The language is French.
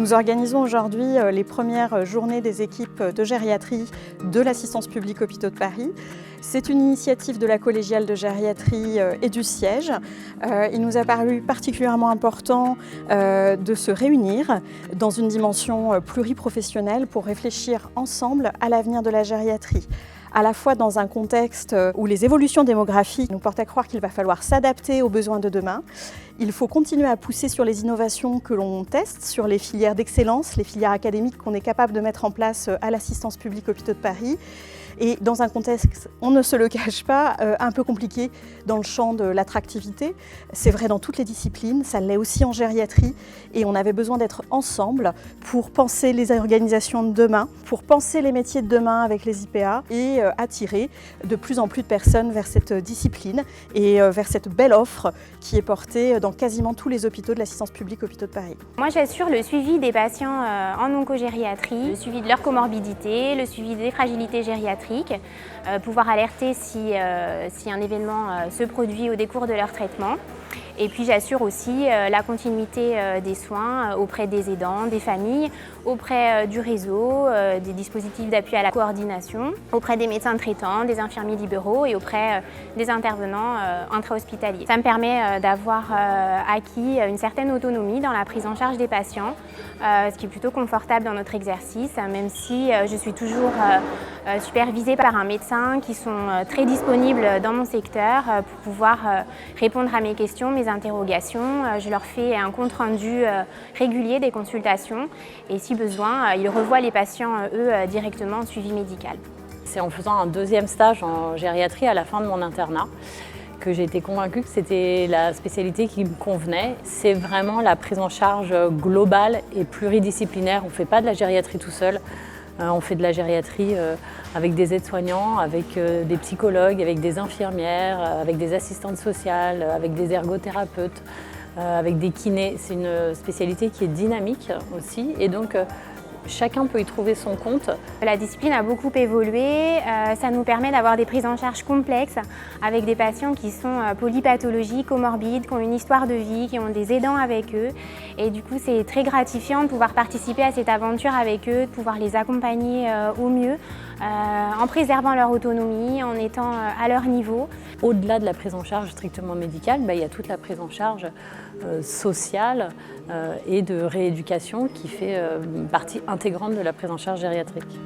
Nous organisons aujourd'hui les premières journées des équipes de gériatrie de l'Assistance publique Hôpitaux de Paris. C'est une initiative de la collégiale de gériatrie et du siège. Il nous a paru particulièrement important de se réunir dans une dimension pluriprofessionnelle pour réfléchir ensemble à l'avenir de la gériatrie. À la fois dans un contexte où les évolutions démographiques nous portent à croire qu'il va falloir s'adapter aux besoins de demain. Il faut continuer à pousser sur les innovations que l'on teste, sur les filières d'excellence, les filières académiques qu'on est capable de mettre en place à l'Assistance publique Hôpitaux de Paris. Et dans un contexte, on ne se le cache pas, un peu compliqué dans le champ de l'attractivité. C'est vrai dans toutes les disciplines, ça l'est aussi en gériatrie. Et on avait besoin d'être ensemble pour penser les organisations de demain, pour penser les métiers de demain avec les IPA et attirer de plus en plus de personnes vers cette discipline et vers cette belle offre qui est portée dans quasiment tous les hôpitaux de l'Assistance publique Hôpitaux de Paris. Moi, j'assure le suivi des patients en oncogériatrie, le suivi de leur comorbidité, le suivi des fragilités gériatriques, pouvoir alerter si un événement se produit au décours de leur traitement. Et puis j'assure aussi la continuité des soins auprès des aidants, des familles, auprès du réseau, des dispositifs d'appui à la coordination, auprès des médecins traitants, des infirmiers libéraux et auprès des intervenants intra-hospitaliers. Ça me permet d'avoir acquis une certaine autonomie dans la prise en charge des patients, ce qui est plutôt confortable dans notre exercice, même si je suis toujours supervisée par un médecin qui sont très disponibles dans mon secteur pour pouvoir répondre à mes questions, mes interrogations. Je leur fais un compte-rendu régulier des consultations et si besoin, ils revoient les patients, eux, directement en suivi médical. C'est en faisant un deuxième stage en gériatrie à la fin de mon internat que j'ai été convaincue que c'était la spécialité qui me convenait. C'est vraiment la prise en charge globale et pluridisciplinaire. On ne fait pas de la gériatrie tout seul. On fait de la gériatrie avec des aides-soignants, avec des psychologues, avec des infirmières, avec des assistantes sociales, avec des ergothérapeutes, avec des kinés. C'est une spécialité qui est dynamique aussi et donc chacun peut y trouver son compte. La discipline a beaucoup évolué, ça nous permet d'avoir des prises en charge complexes avec des patients qui sont polypathologiques, comorbides, qui ont une histoire de vie, qui ont des aidants avec eux. Et du coup, c'est très gratifiant de pouvoir participer à cette aventure avec eux, de pouvoir les accompagner au mieux, en préservant leur autonomie, en étant à leur niveau. Au-delà de la prise en charge strictement médicale, il y a toute la prise en charge sociale et de rééducation qui fait partie intégrante de la prise en charge gériatrique.